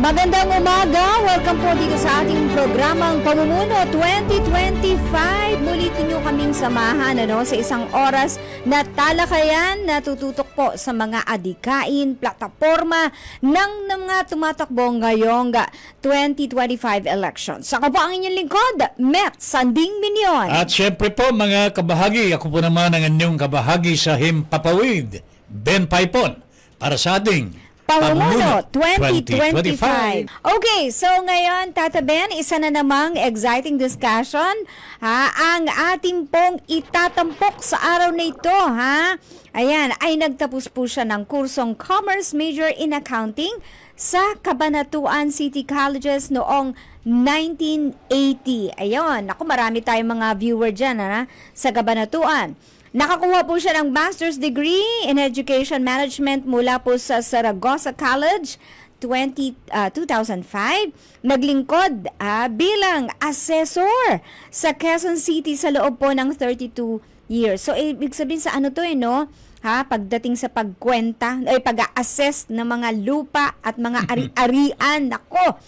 Magandang umaga. Welcome po dito sa ating programang Pamumuno 2025. Muli ninyo kaming samahan sa isang oras na talakayan na tututok po sa mga adikain, plataforma ng mga tumatakbo ngayong 2025 elections. Ako po ang inyong lingkod, Met Sanding Minion. At syempre po mga kabahagi, ako po naman ang inyong kabahagi sa Himpapawid, Ben Paipon, para sa ating Pamumuno 2025. Okay, so ngayon, Tata Ben, isa na namang exciting discussion ang ating pong itatampok sa araw na ito. Ayan, ay nagtapos po siya ng kursong Commerce Major in Accounting sa Cabanatuan City Colleges noong 1980. Ayun, ako marami tayong mga viewer dyan sa Cabanatuan. Nakakuha po siya ng Master's Degree in Education Management mula po sa Saragossa College 2005. Naglingkod bilang assessor sa Quezon City sa loob po ng 32 years. So, ibig sabihin sa ano to pagdating sa pagkwenta, pag-assess ng mga lupa at mga ari-arian. Nako!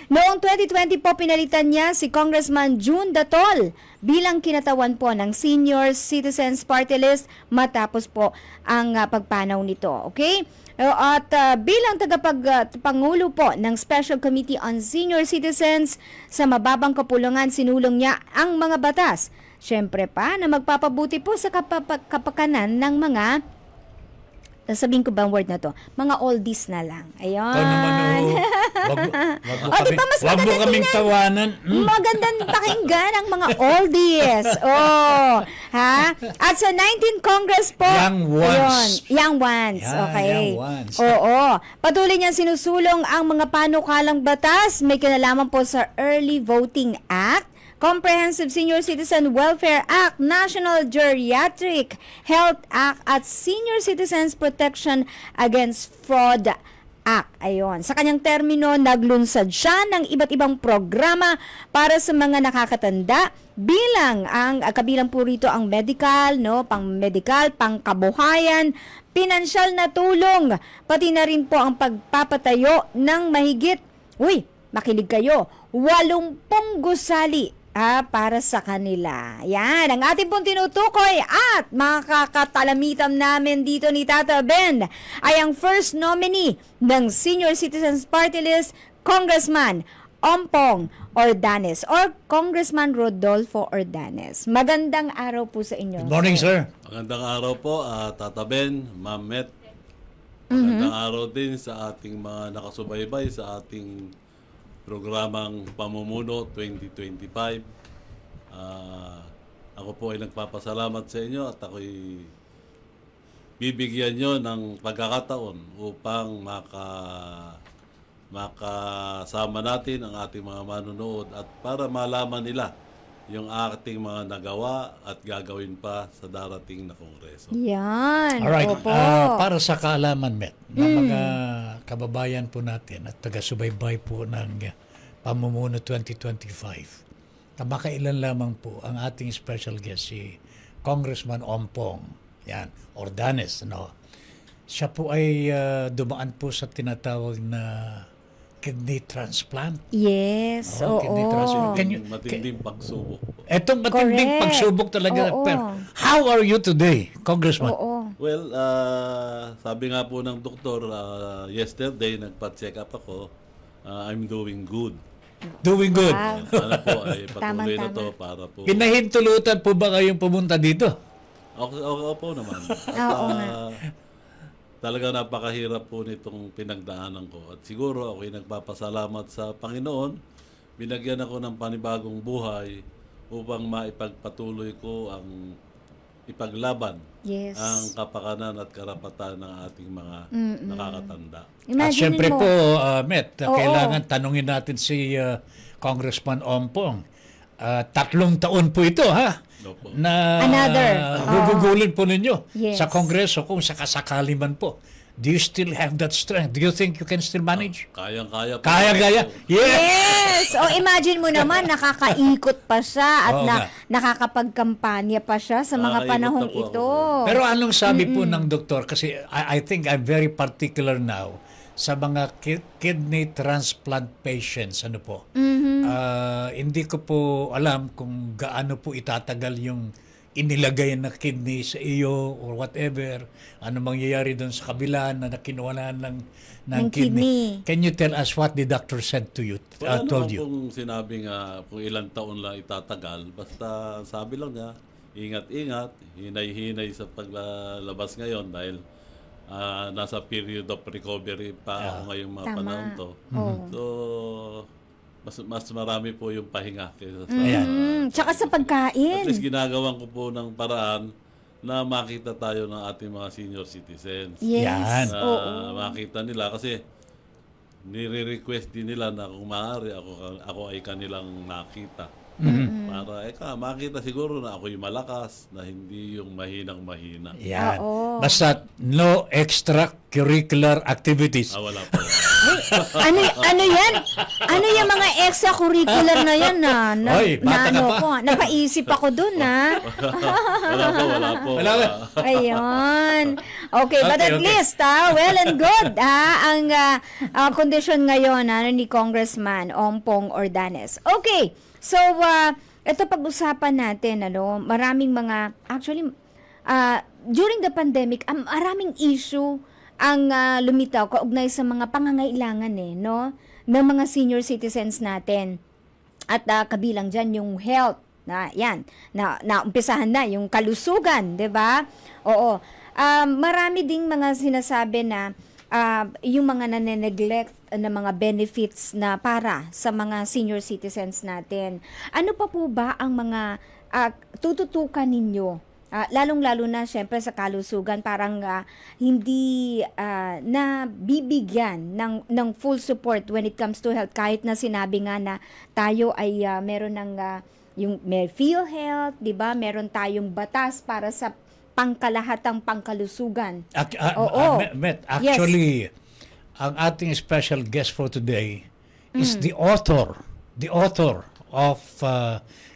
Noong 2020 po, pinalitan niya si Congressman June Datol bilang kinatawan po ng Senior Citizens Party List matapos po ang pagpanaw nito. Okay? At bilang tagapagpangulo po ng Special Committee on Senior Citizens sa mababang kapulungan, sinulong niya ang mga batas. Siyempre pa na magpapabuti po sa kapakanan ng mga, sabihin ko ba ang word na to? Mga oldies na lang. Ayun. Wag mo kaming tawanan. Magandang pakinggan ang mga oldies. At sa 19th Congress po. Young ones. Okay. Young ones. Oo. Patuloy niyang sinusulong ang mga panukalang batas. May kinalaman po sa Early Voting Act, Comprehensive Senior Citizen Welfare Act, National Geriatric Health Act at Senior Citizens Protection Against Fraud Act. Ayun. Sa kanyang termino, naglunsad siya ng iba't ibang programa para sa mga nakakatanda kabilang po rito ang medical, pang-medical, pang-kabuhayan, pinansyal na tulong, pati na rin po ang pagpapatayo ng mahigit, makinig kayo, 80 gusali para sa kanila. Yan, ang ating pong tinutukoy at makakatalamitam namin dito ni Tata Ben ay ang first nominee ng Senior Citizens Party List, Congressman Ompong Ordanes or Congressman Rodolfo Ordanes. Magandang araw po sa inyo. Good morning, sir. Magandang araw po, Tata Ben, Ma'am Met. Magandang araw din sa ating mga nakasubaybay sa ating programang Pamumuno 2025. Ako po ay nagpapasalamat sa inyo at ako'y bibigyan nyo ng pagkakataon upang makasama natin ang ating mga manonood at para malaman nila yung ating mga nagawa at gagawin pa sa darating na kongreso. Yan. Alright. Para sa kaalaman, Met, ng mga kababayan po natin at taga-subaybay po ng Pamumuno 2025, kamakailan lamang po ang ating special guest, si Congressman Ompong Ordanes. Siya po ay dumaan po sa tinatawag na kidney transplant. Yes, kidney transplant. Matinding pagsubok. Etong matinding pagsubok talaga. How are you today, Congressman? Well, sabi nga po ng doktor, yesterday nagpa-check up ako, I'm doing good. Doing good. Sana po ay patuloy na to para po. Pinahintulutan po ba kayong pumunta dito? Opo naman. Talaga napakahirap po nitong pinagdaanan ko. At siguro ako'y nagpapasalamat sa Panginoon. Binagyan ako ng panibagong buhay upang maipagpatuloy ko ang ipaglaban ang kapakanan at karapatan ng ating mga nakakatanda. At syempre po, Met, kailangan tanungin natin si Congressman Ompong. 3 taon po ito, na gugugulin po ninyo sa Kongreso kung sakasakali man po. Do you still have that strength? Do you think you can still manage? Kayang-kaya. Kaya-kaya. Yes! Imagine mo naman, nakakaikot pa siya at nakakapagkampanya pa siya sa mga panahong ito. Pero anong sabi po ng doktor? Kasi I think I'm very particular now sa mga kidney transplant patients. Ano po? Hindi ko po alam kung gaano po itatagal yung inilagay na kidney sa iyo or whatever. Ano mangyayari doon sa kabila na nakinuwalaan ng kidney. Can you tell us what the doctor said to you? Wala Told naman you? pong sinabing kung ilang taon lang itatagal. Basta sabi lang niya, ingat-ingat, hinay-hinay sa paglalabas ngayon dahil nasa period of recovery pa ako ngayong mga panahon to. So, mas marami po yung pahinga kaysa sa... Tsaka sa pagkain. At least ginagawan ko po ng paraan na makita tayo ng ating mga senior citizens. Yes. Yan. Na makita nila kasi nire-request din nila na kung maaari ako ay kanilang nakita. Para makita siguro na ako yung malakas, na hindi yung mahinang-mahina. Yan. Oo. Basta no extracurricular activities. Wala po. Ano yan? Ano yung mga extracurricular na yan Oy, bata ka pa. Napaisip ako dun Wala po. Ayun. Okay, but Okay, at okay. least, well and good, ang kondisyon ngayon ni Congressman Ompong Ordanes. Okay, so, ito pag-usapan natin, maraming mga, actually, during the pandemic, maraming issue ang lumitaw kaugnay sa mga pangangailangan ng mga senior citizens natin. At kabilang dyan yung health, naumpisahan na yung kalusugan, 'di ba? Oo. Marami ding mga sinasabi na yung mga nane-neglect na mga benefits na para sa mga senior citizens natin. Ano pa po ba ang mga tututukan ninyo? Lalong-lalo na syempre sa kalusugan, parang hindi na bibigyan ng full support when it comes to health, kahit na sinabi nga na tayo ay meron ng yung may PhilHealth, 'di ba? Meron tayong batas para sa pangkalahatang pangkalusugan. Met, actually, ang ating special guest for today is the author of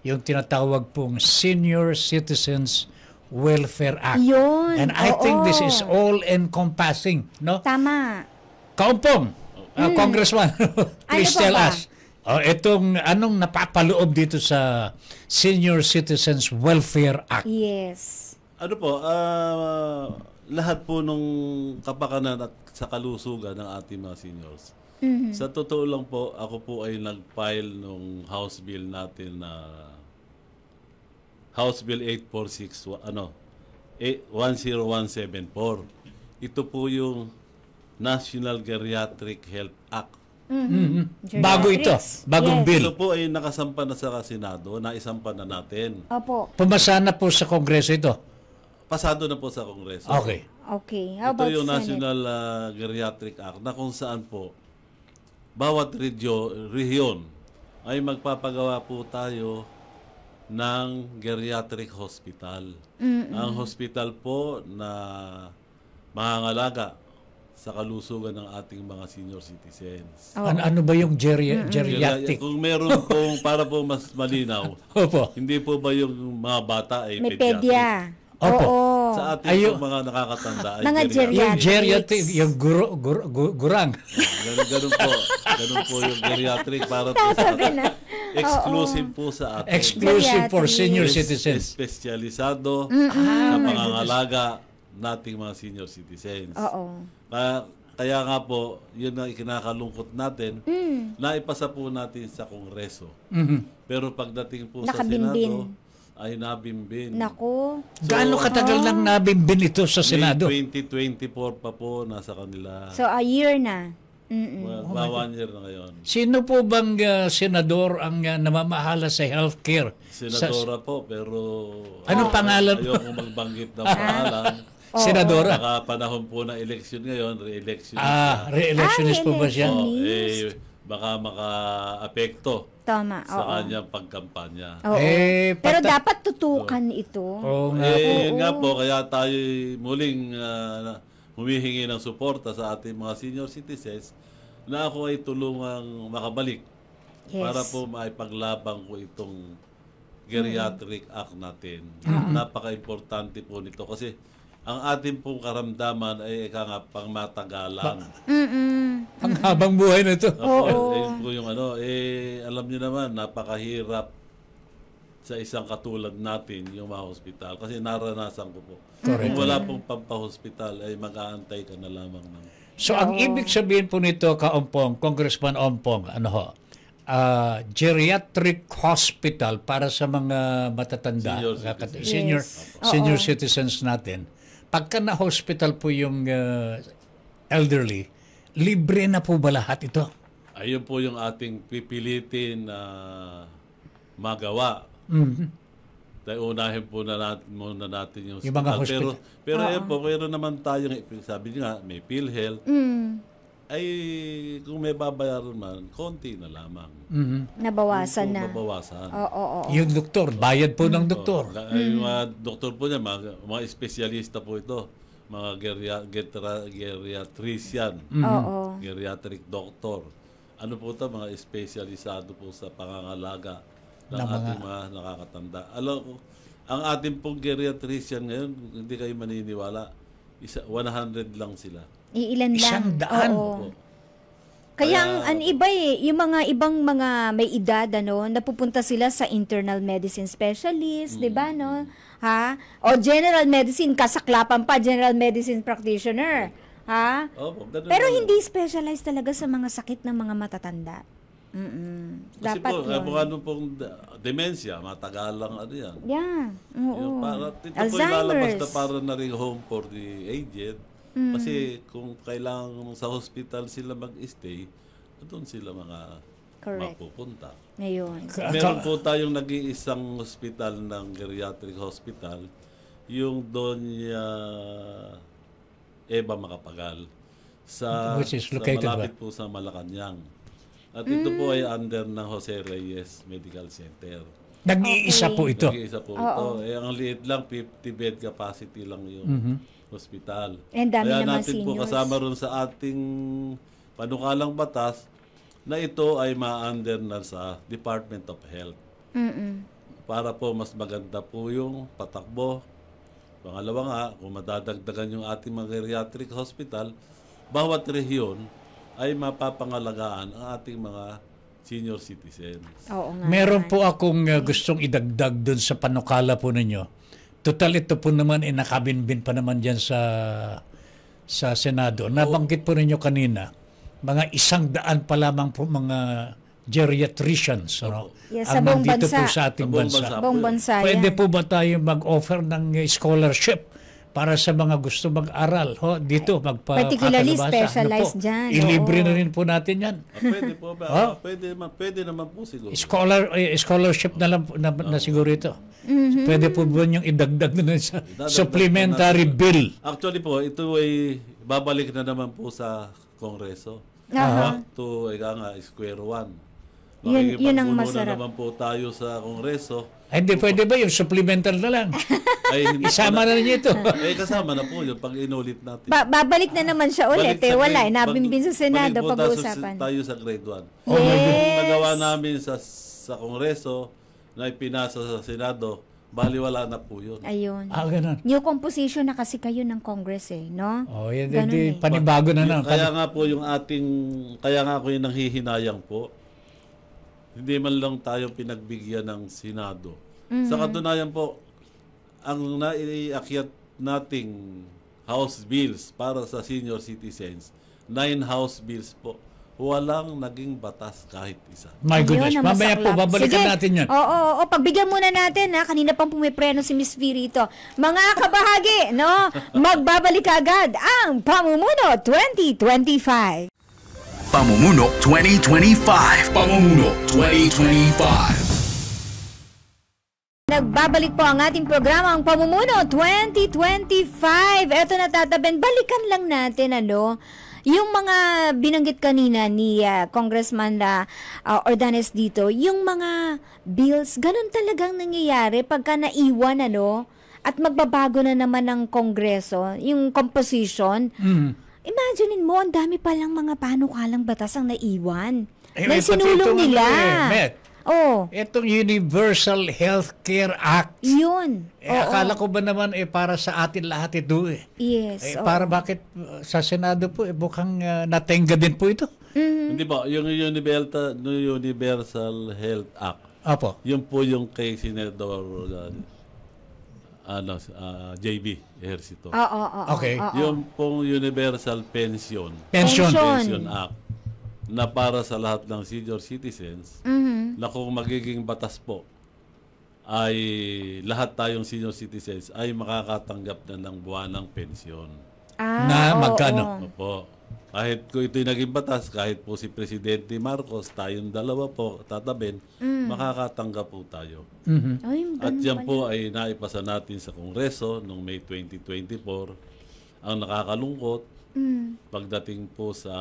yung tinatawag pong Senior Citizens Welfare Act. Yun, And I think this is all-encompassing, no? Tama. Kaumpong, Congressman, please Ano pa tell ba? us. Anong napapaloob dito sa Senior Citizens Welfare Act? Yes. Ano po, lahat po nung kapakanan at sa kalusugan ng ating mga seniors. Sa totoo lang po, ako po ay nag-file nung House Bill natin na House Bill 846, 10174. Ito po yung National Geriatric Health Act. Bago ito, bagong Yes. bill. Ito po ay nakasampa na sa Senado, naisampa na natin. Opo. Pumasa na po sa Kongreso ito. Pasado na po sa Kongreso. Okay. Okay. How Ito about yung Senate? National Geriatric Act na kung saan po bawat rehiyon ay magpapagawa po tayo ng geriatric hospital. Ang hospital po na mangangalaga sa kalusugan ng ating mga senior citizens. Ano ba yung geriatric? Kung meron pong, para po mas malinaw, Opo. hindi po ba yung mga bata ay May pediatric? pedya. Opo. Oo. Sa ating Ayo. mga nakakatanda ay Mga Yung geriatric, Geriatrics. yung gurang. Ganun po. Ganun po yung geriatric para po sa Sabi na. exclusive po sa atin. Exclusive for Geriatric. senior citizens. Espesyalisado sa pangangalaga nating mga senior citizens. Oo. Kaya nga po, yun ang ikinakalungkot natin, naipasa po natin sa Kongreso. Pero pagdating po sa Nakabimbin. Senado, ay nabimbin. Naku. Gaano katagal nang nabimbin ito sa Senado? May 2024 pa po nasa kanila. So, a year na. Mga 1 year na ngayon. Sino po bang senador ang namamahala sa healthcare? Senadora po, pero... Anong pangalan? Ayoko magbanggit ng pangalan. Senadora? Nakapanahon po ng election ngayon, re-election. Re-electionist po ba siya? Baka maka-apekto Tama. sa Oo. kanyang pagkampanya. Oo. Pero dapat tutukan ito. Oo nga. Nga po, kaya tayo muling humihingi ng suporta sa ating mga senior citizens na ako ay tulungang makabalik Yes. para po maipaglabang ko itong Geriatric Act natin. Napaka-importante po nito kasi ang ating pong karamdaman ay ika nga pangmatagalan. Ang habang buhay na ito. Yun po yung alam niyo naman, napakahirap sa isang katulad natin yung mga hospital. Kasi naranasan ko po. Correct. Kung wala pong pampahospital, ay mag-aantay ka na lamang ng... So, ang ibig sabihin po nito, Ka-Ompong, Congressman Ompong, geriatric hospital para sa mga matatanda, senior citizens natin. Pagka na-hospital po yung elderly, libre na po ba lahat ito? Ayun po yung ating pipilitin na magawa. Dahil unahin po muna natin yung mga hospital. hospital. Pero ayun po, mayroon naman tayong, sabi nga, may PhilHealth. Ay, kung may babayaran man, konti na lamang. Nabawasan na. Mabawasan. Oo. Yung doktor, bayad po ng doktor. Yung mga doktor po niya, mga espesyalista po ito. Mga geriatrician, geriatric doctor. Ano po ito? Mga espesyalisado po sa pangangalaga ng ating mga nakakatanda. Alam ko, ang ating pong geriatrician ngayon, hindi kayo maniniwala, 100 lang sila. Iilan lang. 100. Oo. Kaya ang iba yung mga ibang mga may edad napupunta sila sa internal medicine specialist, 'di ba Ha? O general medicine, kasaklapan pa general medicine practitioner, ha? Pero hindi specialized talaga sa mga sakit ng mga matatanda. Kasi Dapat po, yun. ano pong dementia, matagal lang yan. Yeah. Oo. Ito po ilalabas na para na rin home for the aged. Kasi kung kailangan sa hospital sila mag-stay, doon sila mapupunta. Ngayon. Meron po tayong nag-iisang hospital ng geriatric hospital, yung Doña Eva Macapagal, which is located malapit po sa Malacanang. At ito po ay under ng Jose Reyes Medical Center. Nag-iisa po ito. Nag-iisa po ito. Ang liit lang, 50 bed capacity lang yung hospital. And dami Kaya naman natin po seniors. kasama ron sa ating panukalang batas na ito ay ma-under na sa Department of Health. Para po mas maganda po yung patakbo. Pangalawa nga, kung madadagdagan yung ating mga geriatric hospital, bawat rehiyon ay mapapangalagaan ang ating mga senior citizens. Oo nga. Meron po akong gustong idagdag doon sa panukala po ninyo. Total, ito po naman nakabinbin pa naman dyan sa Senado. Nabanggit po ninyo kanina, mga 100 pa lamang po mga geriatricians Yes, ang sa buong nandito bansa. po sa ating bansa. Buong bansa Pwede yan. po ba tayo mag-offer ng scholarship para sa mga gusto mag-aral dito, Particularly magpapalabasa? specialized dyan. Ilibre na rin po natin yan. Pwede po ba? Pwede naman po siguro. Scholarship na lang na siguro ito. Pwede po ba yung idagdag na sa supplementary bill? Actually po, ito ay babalik na naman po sa Kongreso. Aha. Back to square one. Yun ang Makikipagpuno masarap. na naman po tayo sa Kongreso. Hindi pwede ba yung supplemental na lang? Ay, hindi Isama na rin ito. kasama na po yun pag inulit natin. Babalik na naman siya ulit. Balik sa Wala, grade- nabimbin sa Senado balik po pag-uusapan. tayo sa grade 1. Yes. Yung nagawa namin sa Kongreso na ipinasa sa Senado, baliwala na po yun. Ayun. Ganun. New composition na kasi kayo ng Congress no? Yan Ganun hindi panibago na lang. Kaya nga po kaya nga ako yung nanghihinayang po. Hindi man lang tayo pinagbigyan ng Senado. Sa katunayan po, ang naiakyat nating House bills para sa senior citizens, 9 House bills po, walang naging batas kahit isa. My goodness. Ayun, ang Mamaya po, masaklap. babalikan Sige. natin yan. Oo, pagbigyan muna natin kanina pang pumipreno si Miss V rito. Mga kabahagi, magbabalik agad ang Pamumuno 2025. Pamumuno 2025. Pamumuno 2025. Nagbabalik po ang ating programa, ang Pamumuno 2025. Eto na tataben, balikan lang natin yung mga binanggit kanina ni Congressman Ordanes dito, yung mga bills, ganun talagang nangyayari pagka naiwan at magbabago na naman ng Kongreso, yung composition. Imaginein mo, ang dami palang mga panukalang batas ang naiwan. Na sinulong nila. Oh, Itong Universal Healthcare Act. yun. Akala ko ba naman para sa atin lahat ito eh. Yes. oo. Para bakit sa Senado po mukhang natenga din po ito? Hindi po, yung Universal Health Act, Opo. yun po yung kay Senador JB Ejercito. Oo. Okay. Yung pong Universal Pension Pension. Act na para sa lahat ng senior citizens na kung magiging batas po ay lahat tayong senior citizens ay makakatanggap na ng buwanang pensyon. Na oo, magkano? oo. Opo. Kahit kung ito'y naging batas, kahit po si Presidente Marcos, tayong dalawa po tatabin, makakatanggap po tayo. Ay, At yan po ay naipasa natin sa Kongreso noong May 2024. Ang nakakalungkot, pagdating po sa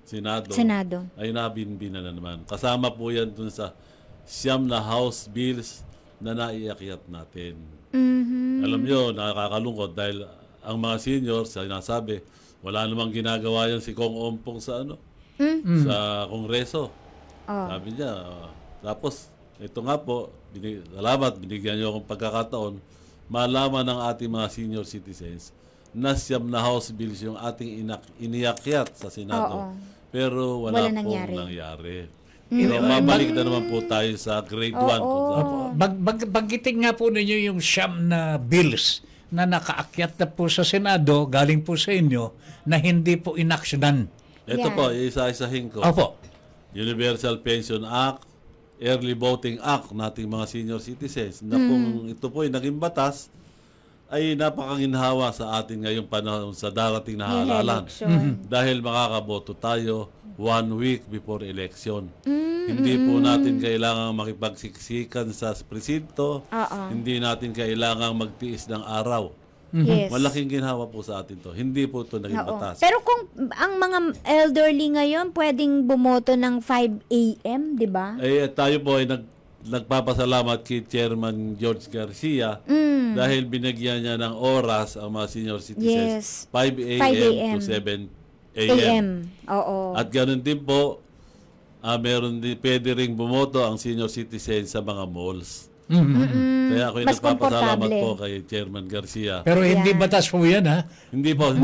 Senado, ay nabinbina na naman. Kasama po yan dun sa siyam na House bills na naiakyat natin. Alam nyo, nakakalungkot dahil ang mga seniors, sinasabi, wala namang ginagawa yan si Kong Ompong sa sa Kongreso. Sabi niya, tapos ito nga po, salamat, binigyan niyo akong pagkakataon, malaman ng ating mga senior citizens na siyam na House bills yung ating iniakyat sa Senado. Pero wala pong nangyari. So, mabalik na naman po tayo sa grade 1. Banggitin nga po ninyo yung siyam na bills na nakaakyat na po sa Senado, galing po sa inyo, na hindi po inaksyonan. Ito po, isa-isahin ko. Opo. Universal Pension Act, Early Voting Act nating mga senior citizens na kung ito po ay naging batas, ay napakanginhawa sa atin ngayong panahon sa darating na halalan. Dahil makakaboto tayo 1 week before election. Hindi po natin kailangang makipagsiksikan sa presinto. Hindi natin kailangang magtiis ng araw. Yes. Malaking ginhawa po sa atin to. Hindi po ito naging batas. Pero kung ang mga elderly ngayon pwedeng bumoto ng 5 a.m., di ba? Tayo po ay nagpapasalamat kay Chairman George Garcia dahil binigyan niya ng oras ang mga senior citizens. 5 a.m. to 7 a.m. Oo. At ganoon din po, meron din, pwede ring bumoto ang senior citizens sa mga malls. Kaya ako Mas nagpapasalamat komportable. po kay Chairman Garcia. Pero hindi batas po yan, ha? Hindi po.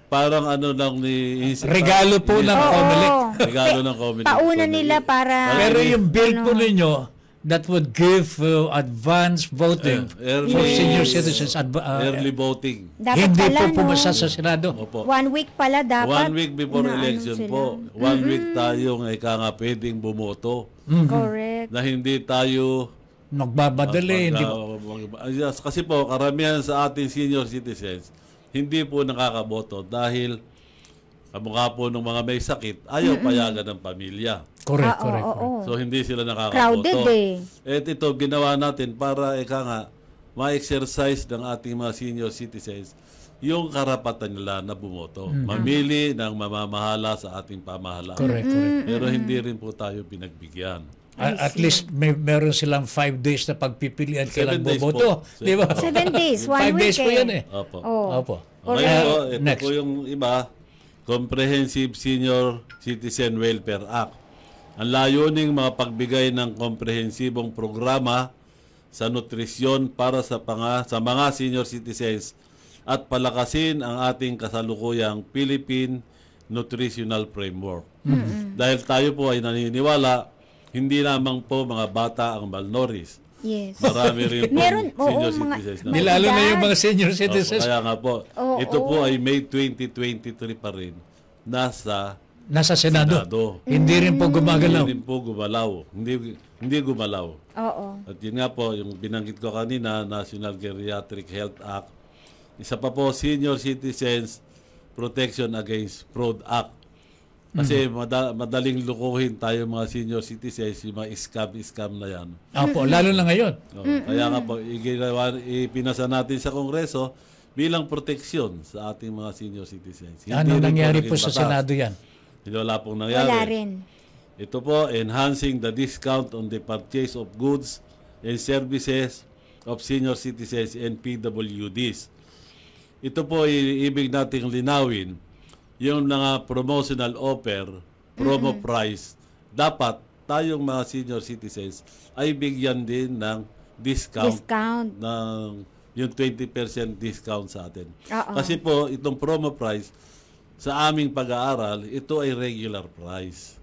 Parang ano lang ni... Regalo po ng COMELEC. Regalo ng COMELEC. Pauna nila para... Pero yung bill po ninyo, that would give advance voting for senior citizens. Early voting. Dapat Hindi pala, po pumasa sa Senado. Opo. 1 week pala dapat. 1 week before inaano election sila. po. 1 week tayo nga pwedeng bumoto. Correct. Na hindi tayo... Magbabadali. Hindi po. Yes, kasi po, karamihan sa ating senior citizens, hindi po nakakaboto dahil kamukha po ng mga may sakit, ayaw payagan ng pamilya. Correct, correct. So, hindi sila nakakaboto. Crowded eh. Ito, ginawa natin para, ma-exercise ng ating mga senior citizens yung karapatan nila na bumoto. Mamili ng mamamahala sa ating pamahalaan. Correct, correct. Pero hindi rin po tayo pinagbigyan. At least meron silang 5 days na pagpipilian 7 kailang days boboto. po. Di ba? 7 days, 1 5 week days po yan eh. Opo. Opo. Okay po, ito Next. po yung iba, Comprehensive Senior Citizen Welfare Act. Ang layuning mapagbigay ng komprehensibong programa sa nutrisyon para sa mga senior citizens at palakasin ang ating kasalukuyang Philippine Nutritional Framework. Dahil tayo po ay naniniwala, hindi lamang po mga bata ang malnourished. Yes. Marami rin po senior citizens na. Lalo na yung mga senior citizens. Kaya nga po, ito po ay May 2023 pa rin Nasa Senado. Hindi rin po gumagalaw. Hindi rin po gumalaw. Hindi gumalaw. Oo. At yun nga po, yung binanggit ko kanina, National Geriatric Health Act. Isa pa po, Senior Citizens Protection Against Fraud Act. Kasi madaling lukuhin tayo mga senior citizens, yung mga scam na yan. Opo, lalo na ngayon. Kaya nga po, ipinasa natin sa Kongreso bilang proteksyon sa ating mga senior citizens. Ano Hindi nangyari rin po sa batas. Senado yan? Wala pong nangyari. Wala rin. Ito po, enhancing the discount on the purchase of goods and services of senior citizens and PWDs. Ito po, ibig nating linawin, yung mga promotional offer, promo price, dapat tayong mga senior citizens ay bigyan din ng discount. Ng yung 20% discount sa atin. Kasi po, itong promo price, sa aming pag-aaral, ito ay regular price.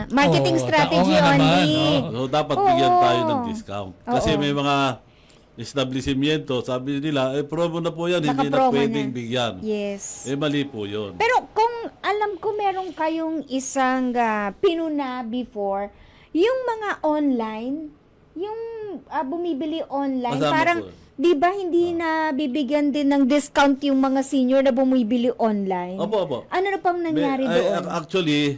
Marketing strategy only. So, dapat bigyan tayo ng discount. Kasi may mga establishmento, sabi nila, promo na po yan, hindi na pwedeng bigyan. Yes. Mali po yun. Pero kung alam ko meron kayong isang pinuna before, yung mga online, yung bumibili online, Masama parang, po. di ba hindi na bibigyan din ng discount yung mga senior na bumibili online? Opo. Ano na pang nangyari doon? Actually,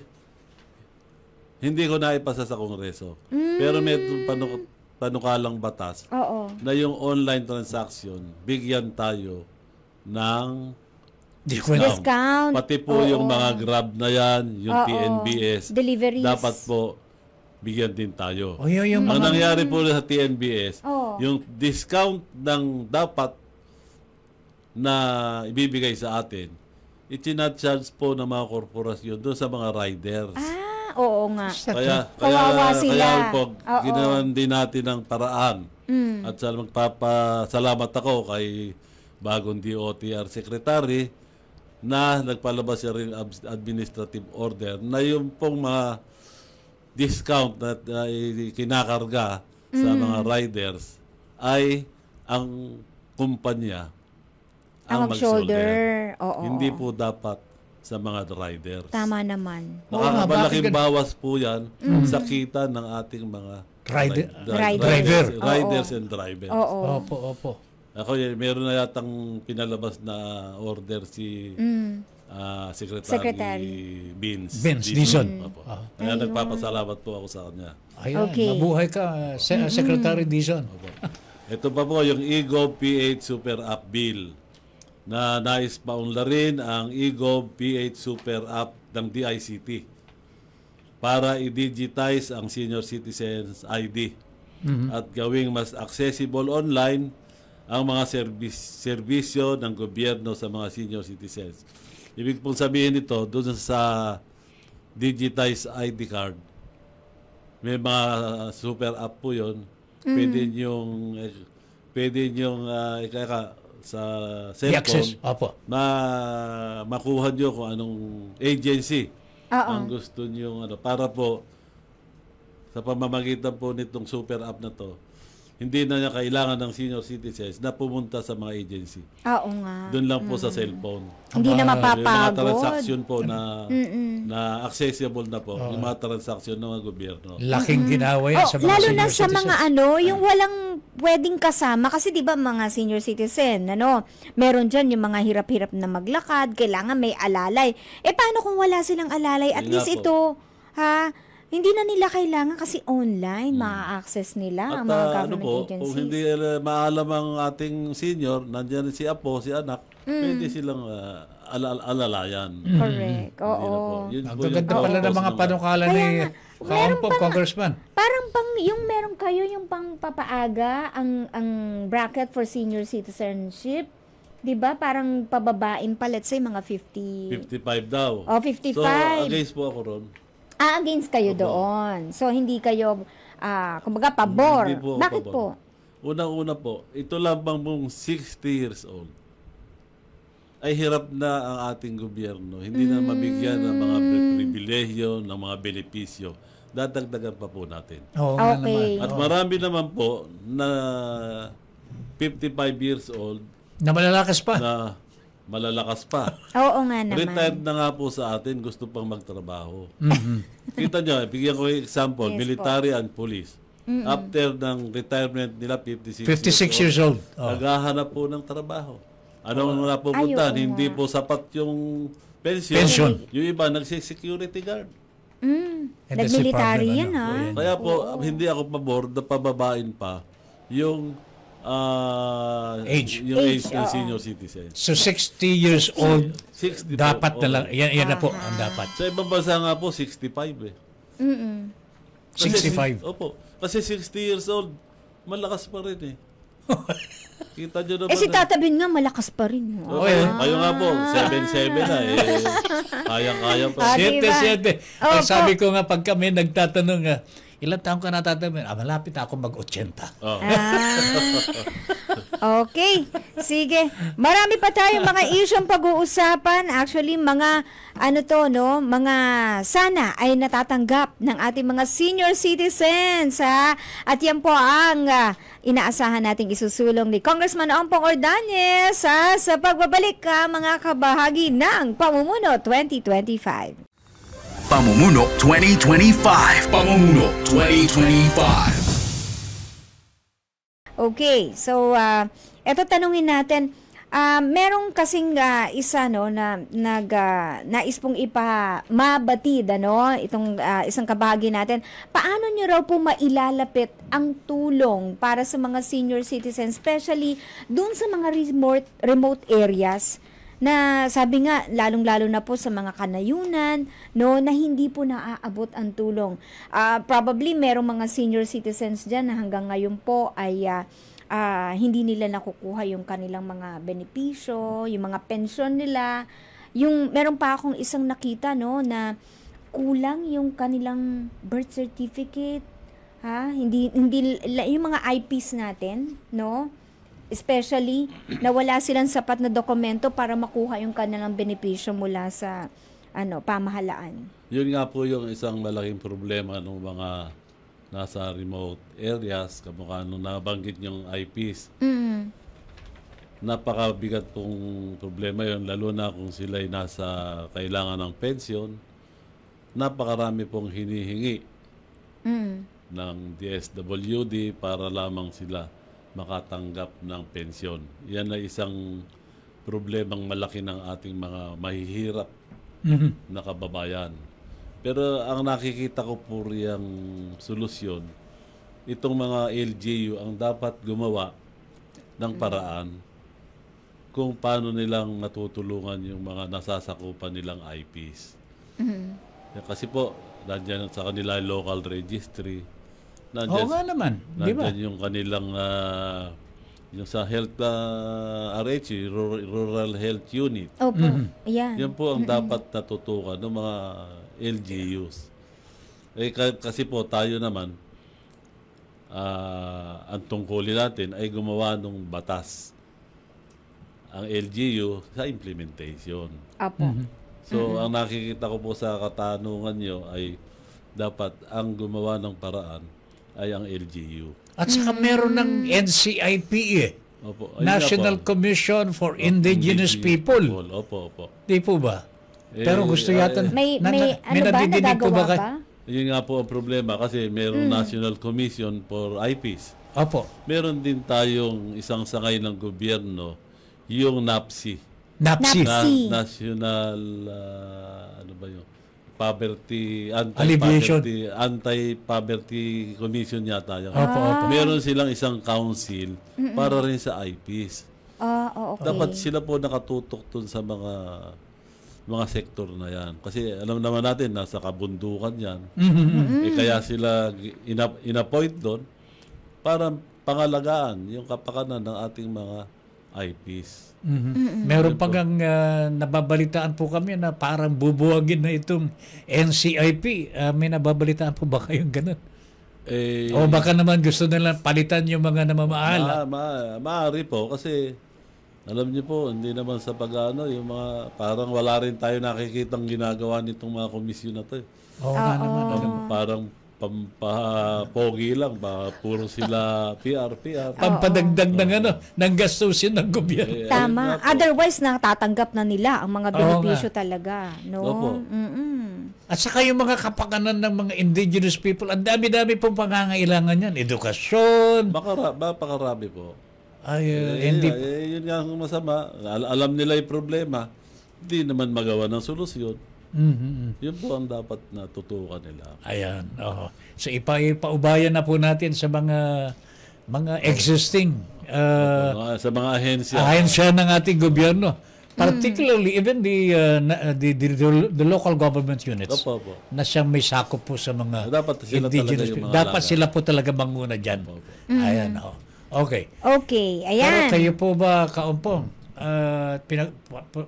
hindi ko naipasa sa Kongreso. Pero may panukalang batas na yung online transaction, bigyan tayo ng discount. Pati po yung mga Grab na yan, yung TNBS, deliveries. dapat po bigyan din tayo. Yung Ang nangyari po sa TNBS, yung discount ng dapat na ibibigay sa atin, itinacharge po ng mga korporasyon doon sa mga riders. Oo nga. Kawawa sila. Kaya po, ginawan din natin ng paraan. At magpapasalamat ako kay bagong DOTR Secretary na nagpalabas siya rin administrative order na yung pong mga discount na kinakarga sa mga riders ay ang kumpanya ang mag-shoulder. Hindi po dapat sa mga riders. Tama naman. Malaking bawas po yan sa kita ng ating mga riders and drivers. Opo. Ako, meron na yatang pinalabas na order si Secretary Vince Dizon. Kaya nagpapasalamat po ako sa kanya. Ayan, mabuhay ka, Secretary Dizon. Ito pa po yung eGov PH Super App Bill na nais paunlarin ang eGov PH Super App ng DICT para i-digitize ang senior citizens ID at gawing mas accessible online ang mga serbisyo ng gobyerno sa mga senior citizens. Ibig pong sabihin nito, doon sa digitized ID card, may mga super app po yun. Pwede niyong sa cellphone, makuha niyo kung anong agency ang gusto niyo para po sa pamamagitan po nitong super app na to, hindi na niya kailangan ng senior citizens na pumunta sa mga agency. Oo nga. Doon lang po sa cellphone. Hindi na mapapagod. Yung mga transaction po na accessible na po. Yung mga transaction ng mga gobyerno. Laking ginawa yan sa mga lalo senior na sa citizens. mga yung walang pwedeng kasama. Kasi di ba mga senior citizen, meron dyan yung mga hirap-hirap na maglakad, kailangan may alalay. Paano kung wala silang alalay? At least ito, hindi na nila kailangan kasi online ma-access nila ang mga government agencies. Kung hindi maalam ang ating senior, nandiyan si apo, si anak, pwede silang alalayan. Correct. Ang gaganda pala ng mga panukala ni Congressman. Parang yung meron kayo yung pang papaaga ang bracket for senior citizenship. 'Di ba? Parang pababain pa, let's say mga 50. 55 daw. 55. So, against po ako ron. Against kayo doon. So, hindi kayo, kumbaga, pabor. Hindi po Bakit pabor. po? Unang-una po, ito lamang mong 60 years old ay hirap na ang ating gobyerno. Hindi na mabigyan ng mga pribilehyo, ng mga benepisyo. Dadagdagan pa po natin. Okay. At marami naman po na 55 years old na malalakas pa. Oo nga naman. Retired na nga po sa atin, gusto pang magtrabaho. Kita nyo, bigyan ko yung example, military and police. After ng retirement nila, 56 years old. Naghahanap po ng trabaho. Anong napupuntahan? Hindi po sapat yung pension. Yung iba, nagsisecurity guard. Nag-military yan, Kaya po, hindi ako pabor na pababain pa yung age ng senior citizens. So 60 years old 60 dapat po, na lang. Yan na po ang dapat. Sa ibang bansa nga po 65 65. Opo. Kasi 60 years old malakas pa rin Kita nyo naman. Si Tata Ben nga, malakas pa rin. Kayo nga po, 7-7 na kayang-kaya pa. Ah, diba? 7-7. Opo. Sabi ko nga, pag kami nagtatanong, ilang taong ka natatanong? Malapit na ako mag-80. Oh. Okay. Sige. Marami pa tayong mga isyong pag-uusapan. Actually, mga mga sana ay natatanggap ng ating mga senior citizens, ha? At yan po ang inaasahan nating isusulong ni Congressman Ompong Ordonez, sa pagbabalik mga kabahagi ng Pamumuno 2025. Pamumuno 2025. Pamumuno 2025. Okay, so eto tanungin natin, merong kasing isa na nais pong mabatid itong isang kabahagi natin. Paano nyo raw po mailalapit ang tulong para sa mga senior citizens, especially dun sa mga remote areas na sabi nga lalong-lalo na po sa mga kanayunan na hindi po naaabot ang tulong. Probably merong mga senior citizens diyan na hanggang ngayon po ay hindi nila nakukuha yung kanilang mga benepisyo, yung mga pensyon nila. Meron pa akong isang nakita na kulang yung kanilang birth certificate, hindi yung mga IPs natin, especially na wala silang sapat na dokumento para makuha yung kanilang benepisyo mula sa pamahalaan. Yun nga po yung isang malaking problema ng mga nasa remote areas, kamukha nung nabanggit yung IPs. Napakabigat pong problema yun, lalo na kung sila'y nasa kailangan ng pensyon. Napakarami pong hinihingi ng DSWD para lamang sila makatanggap ng pensyon. Yan ay isang problemang malaki ng ating mga mahihirap na kababayan. Pero ang nakikita ko po riyang solusyon, itong mga LGU ang dapat gumawa ng paraan kung paano nilang natutulungan yung mga nasasakupan nilang IPs. Kasi po, nandiyan sa kanila local registry. Oo nga naman, di ba? Nandiyan yung kanilang, yung sa health RH, Rural Health Unit. Opo, yan. Yan po ang dapat natutukan ng mga LGUs. Kasi po tayo naman, ang tungkulin natin ay gumawa ng batas. Ang LGU sa implementation. Apo. So, ang nakikita ko po sa katanungan nyo ay dapat ang gumawa ng paraan ay ang LGU. At saka meron ng NCIP Opo. National Commission for Indigenous People. Opo. Di po ba? Pero gusto yata... May nadidinig po nagagawa ba? ba? Yun nga po ang problema kasi merong National Commission for IPs. Opo. Meron din tayong isang sangay ng gobyerno, yung NAPSI. NAPSI. National, ano ba yun? Poverty, Alleviation. Anti-Poverty Commission yata yun. Opo. Meron silang isang council para rin sa IPs. Okay. Dapat sila po nakatutok dun sa mga sektor na yan. Kasi alam naman natin, nasa kabundukan yan. Kaya sila inappoint doon para pangalagaan yung kapakanan ng ating mga IPs. Meron pa gang nababalitaan po kami na parang bubuwagin na itong NCIP. May nababalitaan po ba kayong ganun? O baka naman gusto nila palitan yung mga namamahala? Maaari po kasi alam niyo po, hindi naman sa yung mga parang wala rin tayo nakikitang ginagawa nitong mga komisyon na to. Oo nga naman. Parang pampapogi lang, puro sila PR. Pampadagdag ng gastusin ng gobyerno. Tama. Otherwise, natatanggap na nila ang mga benepisyo talaga. No? Opo. At saka yung mga kapakanan ng mga indigenous people, ang dami-dami pong pangangailangan yan. Edukasyon. Pakarami po. Hindi. Yun nga ang masama. Alam nila yung problema. Hindi naman magawa ng solusyon. Yun po ang dapat natutukan nila. Ayan. So ipaubayan na po natin sa mga existing sa mga ahensya ng ating gobyerno. Particularly even the local government units. Opo. Na siyang may sakop po sa mga dapat sila indigenous people. Dapat sila po talaga manguna dyan. Ayan. Okay. Okay, Pero ayan. kayo po ba, Kaumpong,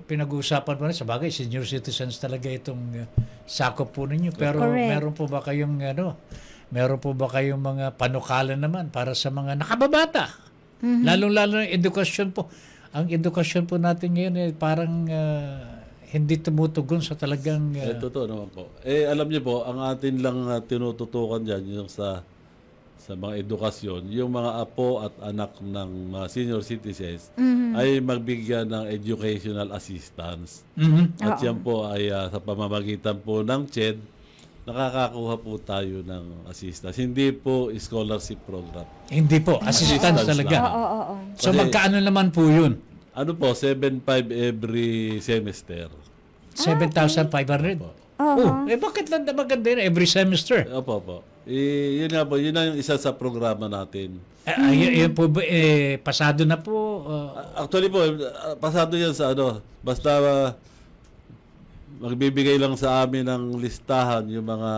pinag-uusapan mo na, sa bagay, senior citizens talaga itong sakop po ninyo. Pero Correct. meron po ba kayong mga panukalan naman para sa mga nakababata? Lalong-lalo ng edukasyon po. Ang edukasyon po natin ngayon parang hindi tumutugon sa talagang... Totoo naman po. Alam niyo po, ang atin lang tinututukan dyan, yung sa mga edukasyon, yung mga apo at anak ng mga senior citizens ay magbigyan ng educational assistance. At yan po ay sa pamamagitan po ng CHED, nakakakuha po tayo ng assistance. Hindi po scholarship program. Hindi po, assistance talaga. Oo. So Kasi- magkaano naman po yun? Ano po, 7.5 every semester. 7,500? Bakit lang maganda yun every semester? Opo. Yun nga po, yun na yung isa sa programa natin. Yun po ba, pasado na po? Actually po, pasado yan sa basta magbibigay lang sa amin ng listahan yung mga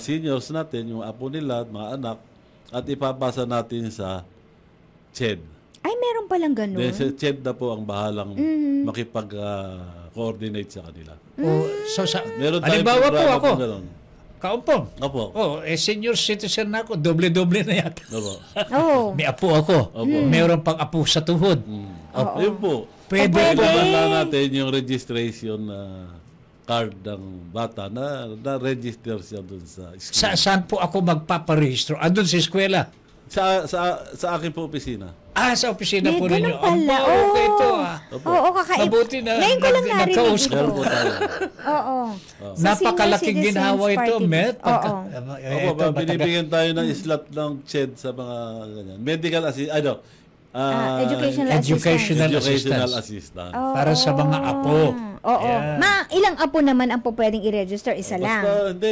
seniors natin, yung apo nila, mga anak, at ipapasa natin sa CHED. Ay, meron palang ganun. Then sa CHED na po ang bahalang makipag-coordinate sa kanila. So Meron tayong halimbawa po programa ako, po ganun. Kaumpong. Opo. Senior citizen na ako, doble-doble na yata. Opo. Oo. May apo ako. Meron pang apo sa tuhod. Yun po. Pwede Pwede ba? natin yung registration card ng bata na register siya dun sa school. Saan po ako magpaparehistro? Andun sa eskwela. Sa akin po opisina. Sa opisina May po ganun ninyo. pala. Okay ito Oo, kakaib. Mabuti na Ngayon ko lang narinig nagkausap. ito. Meron po tayo. Oo. Sa Napakalaking Senior ginhawa Citizens ito, Party Met. List. Oo. Opo, binibigyan tayo ng slot ng CHED sa mga ganyan. Medical assistance. Educational Educational assistance. assistance. Para sa mga apo. Oo. Yan. Ilang apo naman ang po pwedeng i-register? Isa lang.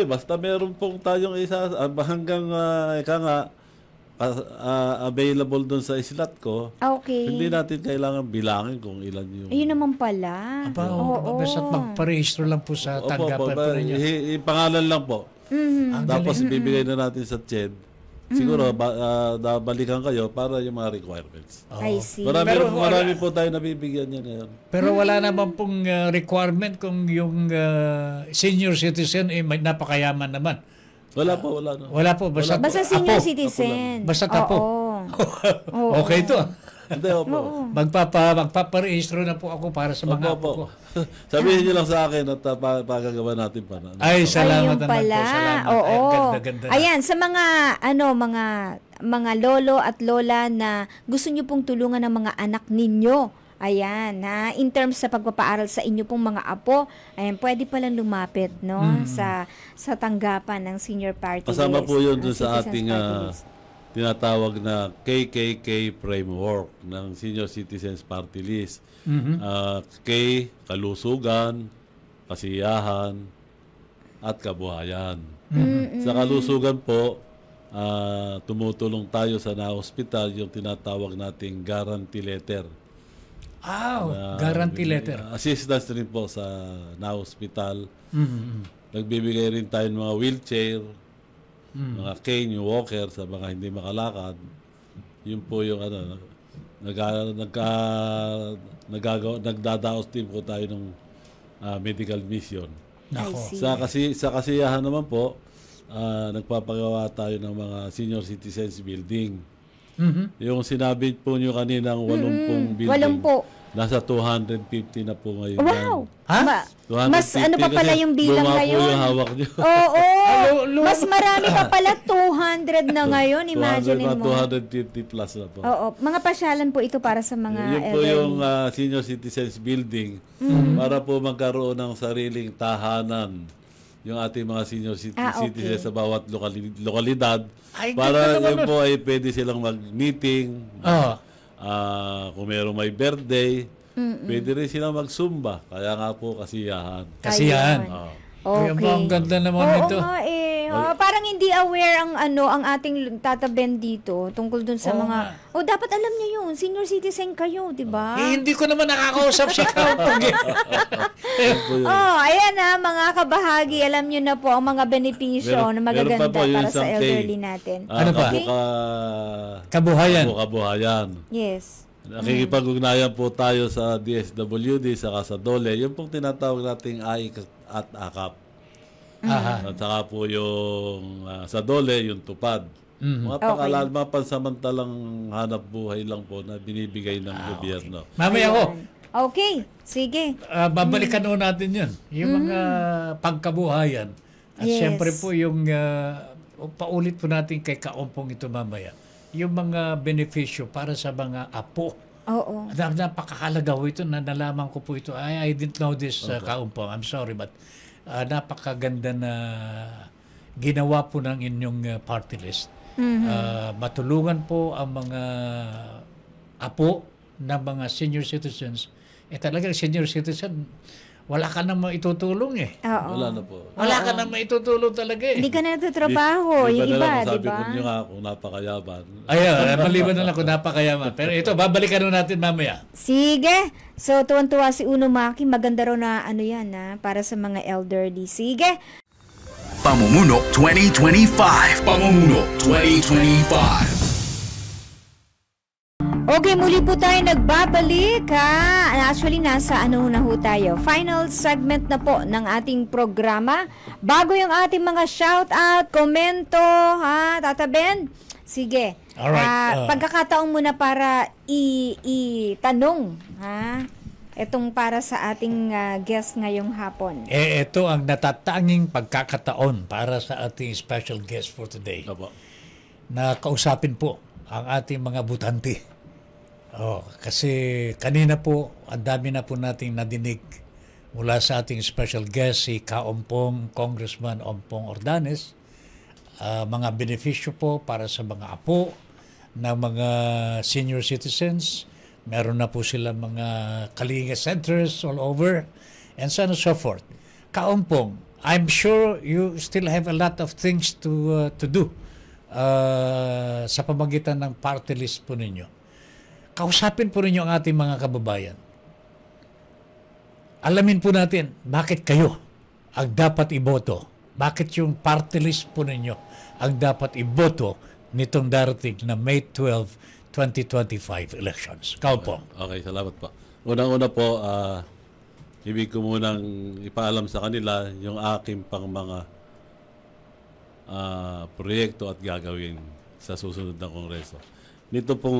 Basta meron pong tayong isa hanggang available doon sa slot ko. Okay. Hindi natin kailangan bilangin kung ilan yung... Ayun naman pala. Basta't magparehistro lang po sa tanggapan po ninyo. Pangalan lang po. Tapos ibibigay na natin sa CHED. Siguro, balikan kayo para yung mga requirements. I see. Marami po tayo nabibigyan niya ngayon. Pero wala naman pong requirement kung yung senior citizen may napakayaman naman. Wala po, wala. No. Wala po. Basta senior apo. citizen. Basta apo. Okay to. Hindi, opo. Magpaparehistro na po ako para sa mga apo ko. Sabihin niyo lang sa akin at pagagawa natin pa. Ay, salamat Ayun naman pala. po. Salamat. Oo. Ganda-ganda. Ayan, sa mga lolo at lola na gusto niyo pong tulungan ng mga anak ninyo. Ayan, in terms sa pagpapaaral sa inyo pong mga apo, ayan, pwede palang lumapit, no, sa tanggapan ng senior party list. Kasama po yun dun ng sa Citizens ating Party List. tinatawag na KKK framework ng Senior Citizens Party List. K, kalusugan, kasiyahan, at kabuhayan. Sa kalusugan po, tumutulong tayo sa na-hospital yung tinatawag nating guarantee letter. Guarantee letter. Assistance rin po sa na-hospital. Nagbibigay rin tayo ng mga wheelchair, mga cane, yung walker sa mga hindi makalakad. Yun po yung nagdadaos din po tayo ng medical mission. I see. Sa kasiyahan naman po, nagpapagawa tayo ng mga senior citizens building. Yung sinabi po nyo kaninang 80 building, 80. nasa 250 na po ngayon. Wow! Ha? Mas ano pa pala yung bilang ngayon? ngayon? Po yung hawak nyo. Oo! Mas marami pa pala, 200 na ngayon, imagine mo. 250 plus na po. Oo, mga pasyalan po ito para sa mga Yun po elderly. yung senior citizens building para po magkaroon ng sariling tahanan yung ating mga senior citizens sa bawat lokalidad. Ay, Para ganda yun naman po ay pwede silang mag-meeting. Kung meron may birthday, pwede rin silang mag-zumba. Kaya nga po kasiyahan. Kasiyahan. Okay. Ang ganda naman Oo ito. nga parang hindi aware ang ating Tata Ben dito tungkol dun sa Oo mga nga. dapat alam niyo yun, senior citizen kayo, 'di ba? Hindi ko naman nakakausap si Kaupong. Ayan mga kabahagi, alam niyo na po ang mga benepisyo na magaganda meron pa po yung para sa something. elderly natin. Ano pa? Kabuhayan. Kabuhayan. Yes. Nakikipag-ugnayan po tayo sa DSWD saka sa DOLE. Yung pong tinatawag nating AIC at AKAP. At saka po yung sa DOLE, yung tupad. Mga mga pansamantalang hanap buhay lang po na binibigay ng gobyerno. Mamaya ko, Okay, sige. babalikan ho natin yun. Yung mga pagkabuhayan. At Yes. siyempre po yung paulit po natin kay Kaumpong ito mamaya. Yung mga benepisyo para sa mga apo. Oo. Napakahalaga ho ito na nalaman ko po ito. I didn't know this, Kaumpong. I'm sorry, but napakaganda na ginawa po ng inyong party list. Matulungan po ang mga apo ng mga senior citizens. Talagang senior citizen, wala ka nang maitutulong Oo. Wala na po. Wala ka nang maitutulong talaga Hindi ka na nagtatrabaho, yung iba, di Sabi ko ba? nyo nga kung napakayaban. Maliban na lang kung napakayaman. Pero ito, babalikan nun natin mamaya. Sige. So, tuwan-tuwa si Uno Maki. Maganda raw na para sa mga elderly. Sige. Pamumuno 2025. Pamumuno 2025. Okay, muli po tayo nagbabalik Actually, nasa na ho tayo. Final segment na po ng ating programa. Bago yung ating mga shout-out, komento, Tata Ben? Sige. Alright. Pagkakataon muna para itanong, itong para sa ating guest ngayong hapon. Ito ang natatanging pagkakataon para sa ating special guest for today. Opo. Na kausapin po ang ating mga butante. Kasi kanina po, ang dami na po nating nadinig mula sa ating special guest, si Kaumpong, Congressman Ompong Ordanes. Mga benepisyo po para sa mga apo ng mga senior citizens. Meron na po sila mga kalinga centers all over and so on and so forth. Kaumpong, I'm sure you still have a lot of things to do sa pamagitan ng party list po ninyo. Kausapin po ninyo ang ating mga kababayan. Alamin po natin bakit kayo ang dapat iboto. Bakit yung party list po ninyo ang dapat iboto nitong darating na May 12, 2025 elections. Kaumpong. Okay, salamat po. Unang-una po, ibig ko munang ipaalam sa kanila yung aking pang mga proyekto at gagawin sa susunod na Kongreso. Nito pong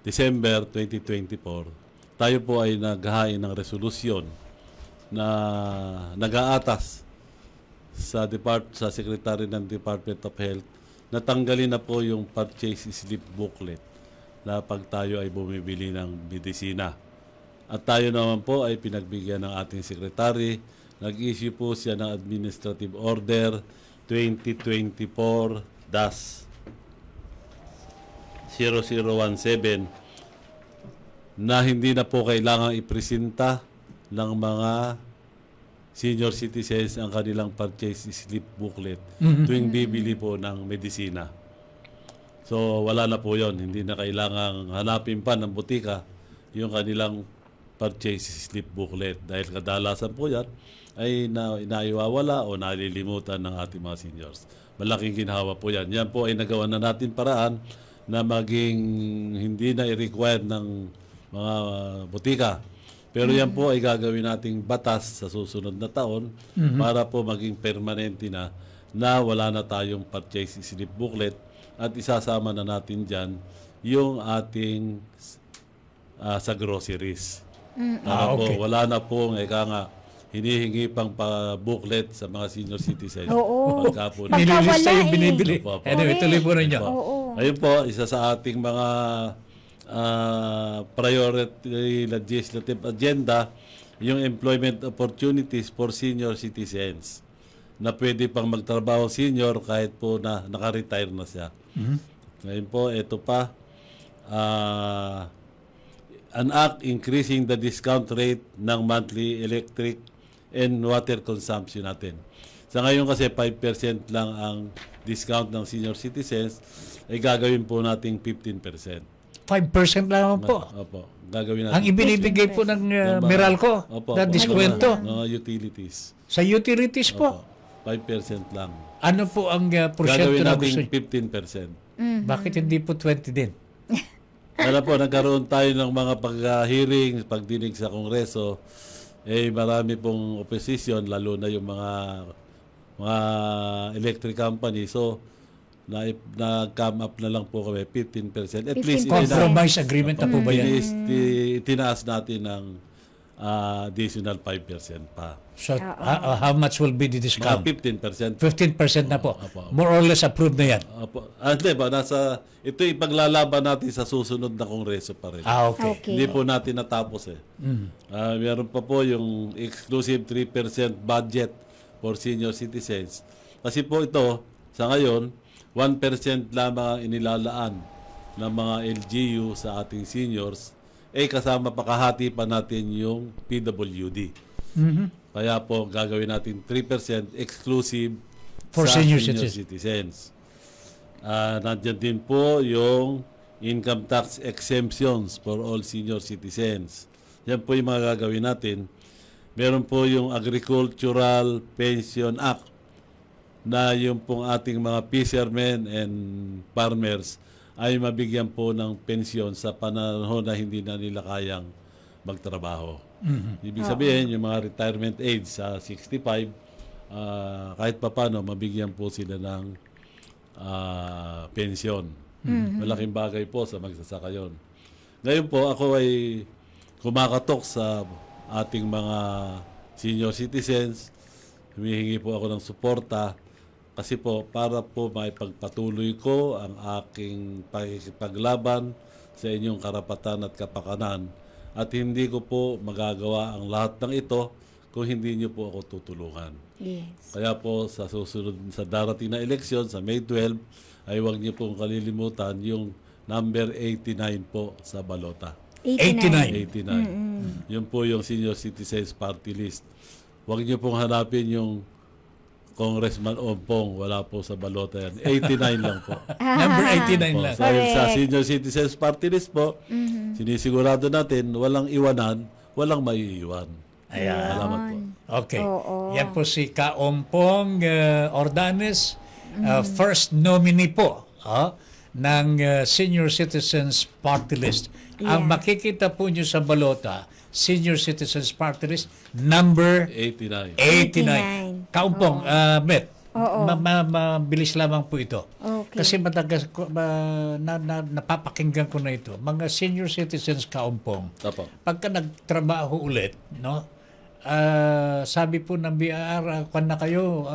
December 2024, tayo po ay naghahain ng resolusyon na nag-aatas sa Secretary ng Department of Health na tanggalin na po yung purchase slip booklet na pag tayo ay bumibili ng medisina. At tayo naman po ay pinagbigyan ng ating Secretary. Nag-issue po siya ng Administrative Order 2024-0017 na hindi na po kailangang ipresenta ng mga senior citizens ang kanilang purchase slip booklet tuwing bibili po ng medisina. So wala na po yon, hindi na kailangang hanapin pa ng butika yung kanilang purchase slip booklet dahil kadalasan po yan ay naiwawala o nalilimutan ng ating mga seniors. Malaking ginhawa po yan. Yan po ay nagawa na natin paraan na maging hindi na i-require ng mga butika. Pero yan po ay gagawin nating batas sa susunod na taon para po maging permanente na wala na tayong purchase slip booklet at isasama na natin dyan yung ating sa groceries. Okay. Wala na po hinihingi pang booklet sa mga senior citizens. Oo. Pagka po Nililista yung eh. binibili. Opo. Anyway, tuloy po ninyo. Oo. Ayun po, isa sa ating mga priority legislative agenda, yung employment opportunities for senior citizens na pwede pang magtrabaho senior kahit po na naka-retire na siya. Ngayon po, ito pa, an act increasing the discount rate ng monthly electric and water consumption natin. Sa ngayon kasi 5% lang ang discount ng senior citizens, ay gagawin po nating 15%. 5% lang po. Opo, gagawin natin. Ang ibinibigay po ng Meralco na diskwento Mga utilities. sa utilities po. Opo, 5% lang. Ano po ang porsyento Gagawin na gusto natin niyo? 15%. Bakit hindi po 20 din? Alam po, nagkaroon tayo ng mga pag-hearing, pagdinig sa Kongreso, marami pong opposition, lalo na yung mga electric company. So, nag-come up na lang po kami, 15%. At least, 15%. Compromise agreement na po ba yan? itinaas natin ng additional 5% pa. So, how much will be the Mga discount? 15%. 15% na po. Opo. More or less approved na yan. Opo. Hindi ba, ito ipaglalaban natin sa susunod na Kongreso pa rin. Okay. Okay. Hindi po natin natapos eh. Meron pa po yung exclusive 3% budget for senior citizens. Kasi po ito, sa ngayon, 1% lamang ang inilalaan ng mga LGU sa ating seniors, kasama pa kahati pa natin yung PWD. Kaya po, gagawin natin 3% exclusive For sa senior citizens. Nandiyan din po yung income tax exemptions for all senior citizens. Yan po yung mga gagawin natin. Meron po yung Agricultural Pension Act na yung pong ating mga fishermen and farmers ay mabigyan po ng pensyon sa panahon na hindi na nila kayang magtrabaho. Ibig sabihin, yung mga retirement age sa 65, kahit papano, mabigyan po sila ng pensyon. Malaking bagay po sa magsasaka yun. Ngayon po, ako ay kumakatok sa ating mga senior citizens. Humihingi po ako ng suporta kasi po para po maipagpatuloy ko ang aking paglaban sa inyong karapatan at kapakanan at hindi ko po magagawa ang lahat ng ito kung hindi niyo po ako tutulungan. Yes. Kaya po sa susunod sa darating na eleksyon sa May 12 ay huwag niyo pong kalilimutan yung number 89 po sa balota. 89. 89. Yun po yung Senior Citizens Party List. Huwag niyo pong hanapin yung Congressman Ompong, wala po sa balota yan. 89 lang po. Number 89 Po, lang. sa Senior Citizens Party List po, sinisigurado natin, walang iwanan, walang maiiwan. Ayan. Salamat po. Okay. Oo. Yan po si Kaompong Ordanes, first nominee po ng Senior Citizens Party List. Ang makikita po nyo sa balota, Senior Citizens Party List, number 89. 89. Kaompong, Met, Oo. mabilis lamang po ito. Okay. Kasi matagas, napapakinggan ko na ito. Mga senior citizens Kaompong, Opo. pagka nagtrabaho ulit, no? Sabi po ng BIR, kwan na kayo,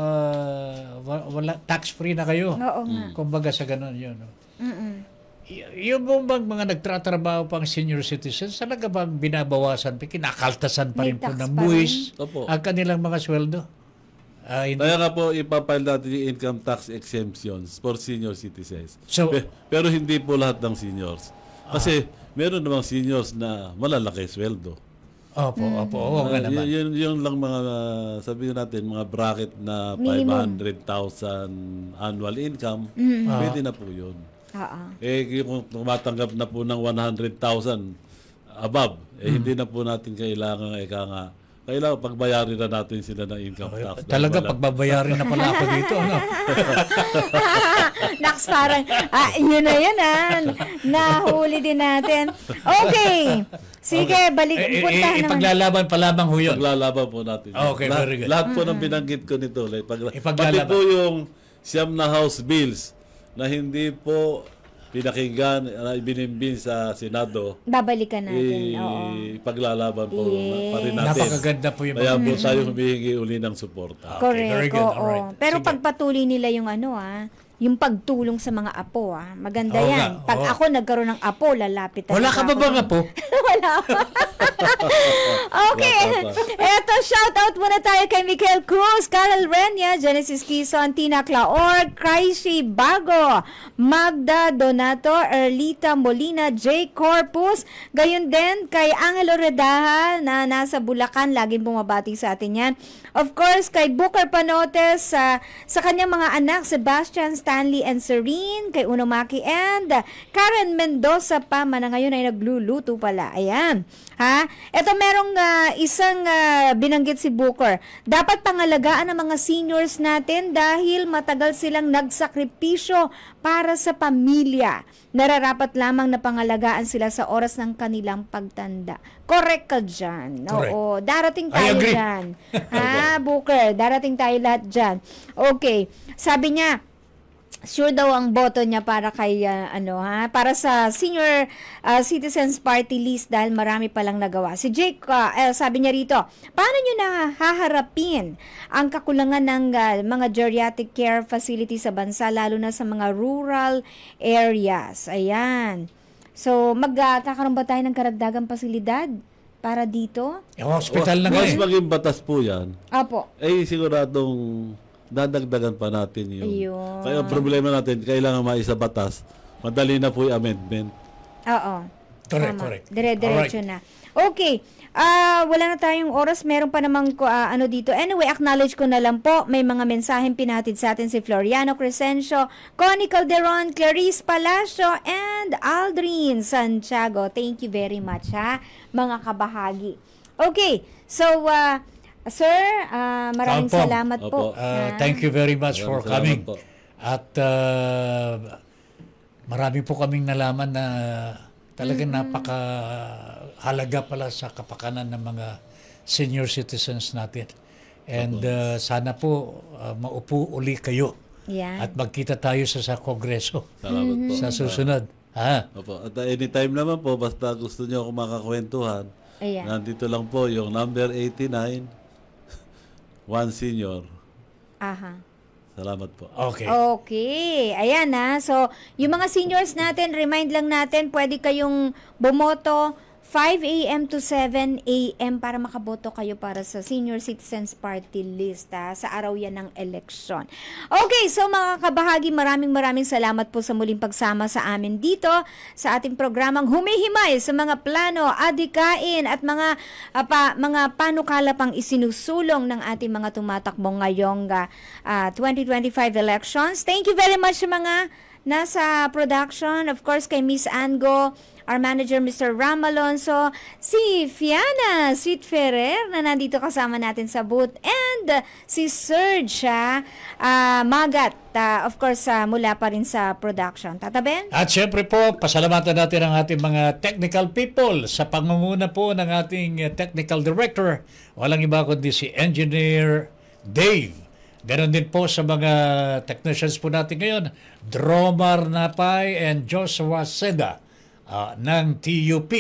wala, tax-free na kayo. Oo nga. Kumbaga sa ganun yun. No? Yung bang mga nagtratrabaho pang senior citizens, talaga bang binabawasan, kinakaltasan pa May rin po tax ng pa buwis Opo. ang kanilang mga sweldo? Hindi. Kaya nga po, ipapile natin yung income tax exemptions for senior citizens. So, Pero hindi po lahat ng seniors. Kasi meron namang seniors na malalaki sweldo. opo, oo nga naman. Yun lang mga, sabihin natin, mga bracket na Minimum. 500,000 annual income, pwede na po yun. Oo. Kung tumatanggap na po ng 100,000 above, hindi na po natin kailangan, kailangan pagbayarin na natin sila ng income tax. Talaga, Wala- pagbabayarin na pala ako dito. Ano? Naks, parang, yun na yun, nahuli din natin. Okay. Sige, balik, puntahan naman. Ipaglalaban pa lamang ho yun. Paglalaban po natin. Okay, very good. Lahat po ng binanggit ko nito. Pati Ipaglalaban. po yung siyam na House bills na hindi po pinakinggan, ibinimbin sa Senado, Babalikan natin. Oo. ipaglalaban po Yes. pa rin natin. Napakaganda po yung Kaya po tayo humihingi uli ng suporta. Okay, very Correct, good. oo. Alright. Pero Sige. pagpatuloy nila yung yung pagtulong sa mga apo. Maganda Oo yan. nga, Pag oo. ako nagkaroon ng apo, lalapit talaga Wala ka ba ako bang dun. apo? Wala pa. Okay. Wala pa. Eto, shout out muna tayo kay Michael Cruz, Carol Renya, Genesis Quezon, Tina Claor, Crazy Bago, Magda Donato, Erlita Molina, J. Corpus, gayon din kay Angelo Redaha na nasa Bulacan, laging bumabati sa atin yan. Of course, kay Booker Panotes, sa kanyang mga anak, Sebastian, Stanley, and Serene, kay Unomaki, and Karen Mendoza pa, na ngayon ay nagluluto pala. Ayan. Ha? Ito merong isang binanggit si Booker. Dapat pangalagaan ang mga seniors natin dahil matagal silang nagsakripisyo para sa pamilya. Nararapat lamang na pangalagaan sila sa oras ng kanilang pagtanda. Correct ka dyan. Correct. Oo, darating I tayo agree. dyan. Ha, Booker? Darating tayo lahat dyan. Okay. Sabi niya, sure daw ang boto niya para kay para sa Senior Citizens Party List dahil marami palang nagawa. Si Jake, sabi niya rito, paano niyo haharapin ang kakulangan ng mga geriatric care facilities sa bansa lalo na sa mga rural areas? Ayan. So, magkakaroon ba tayo ng karagdagang pasilidad para dito? Yung hospital na nga Once eh. maging batas po yan, Apo. siguradong dadagdagan pa natin yung... Ayun. Kaya ang problema natin, kailangan maisa batas. Madali na po yung amendment. Oo. Correct, Tama. correct. Dire-diretso na. Okay. Wala na tayong oras. Meron pa namang dito. Anyway, acknowledge ko na lang po. May mga mensaheng pinatid sa atin si Floriano Crescencio, Connie Calderon, Clarice Palacio, and Aldrin Santiago. Thank you very much, ha, mga kabahagi. Okay. So, sir, maraming Opo. salamat po. Opo. Thank you very much for Maraming coming. salamat po. At marami po kaming nalaman na talagang napakahalaga pala sa kapakanan ng mga senior citizens natin. And sana po maupo uli kayo Yan. at magkita tayo sa Kongreso Salamat po. sa susunod. Ha? Opo. At anytime naman po, basta gusto nyo ako makakwentuhan, Ayan. nandito lang po yung number 89, One Senior. Aha. Salamat po. Okay. Okay. Ayan na. So, yung mga seniors natin, remind lang natin, pwede kayong bumoto 5 a.m. to 7 a.m. para makaboto kayo para sa Senior Citizens Party List sa araw yan ng eleksyon. Okay, so mga kabahagi, maraming salamat po sa muling pagsama sa amin dito sa ating programang Humihimay sa mga plano, adikain at mga panukala pang isinusulong ng ating mga tumatakbo ngayong 2025 elections. Thank you very much sa mga nasa production. Of course, kay Miss Ango, our manager, Mr. Ram Alonso, si Fiana Sweet Ferrer na nandito kasama natin sa booth, and si Serge Magat, of course, mula pa rin sa production. Tata Ben? At syempre po, pasalamatan natin ang ating mga technical people sa pangunguna po ng ating technical director. Walang iba kundi si Engineer Dave. Ganon din po sa mga technicians po natin ngayon, Dromar Napay and Joshua Seda ng TUP.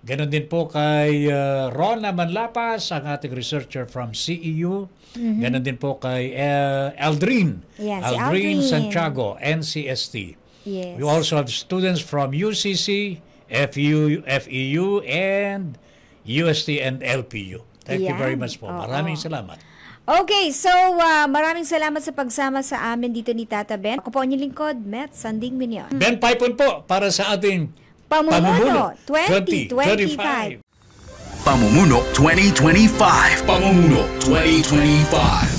Ganon din po kay Rona Manlapas, ang ating researcher from CEU. Ganon din po kay Aldrin. Yes, si Aldrin Aldrin. Santiago, NCST. Yes. We also have students from UCC, FEU, and UST and LPU. Thank you Yan. very much po. Oo. Maraming salamat. Okay, so maraming salamat sa pagsama sa amin dito ni Tata Ben. Ako po ang inyong lingkod, Met Sanding Minion. Ben Paipon po para sa ating Pamumuno 2025. Pamumuno 2025. Pamumuno 2025.